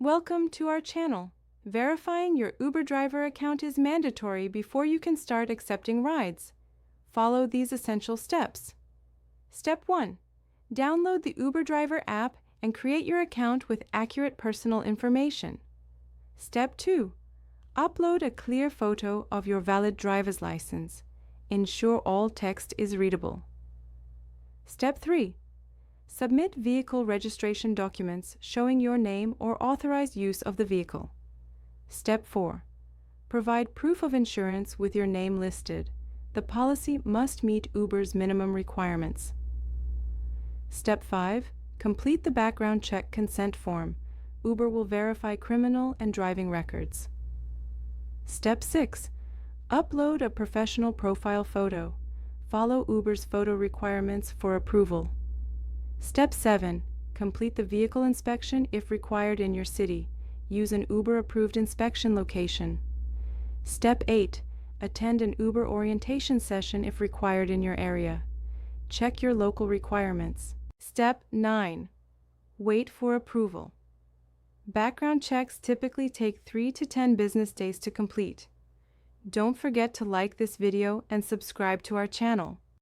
Welcome to our channel. Verifying your Uber driver account is mandatory before you can start accepting rides. Follow these essential steps. Step 1. Download the Uber driver app and create your account with accurate personal information. Step 2. Upload a clear photo of your valid driver's license. Ensure all text is readable. Step 3. Submit vehicle registration documents showing your name or authorized use of the vehicle. Step 4. Provide proof of insurance with your name listed. The policy must meet Uber's minimum requirements. Step 5. Complete the background check consent form. Uber will verify criminal and driving records. Step 6. Upload a professional profile photo. Follow Uber's photo requirements for approval. Step 7. Complete the vehicle inspection if required in your city. Use an Uber-approved inspection location. Step 8. Attend an Uber orientation session if required in your area. Check your local requirements. Step 9. Wait for approval. Background checks typically take 3 to 10 business days to complete. Don't forget to like this video and subscribe to our channel.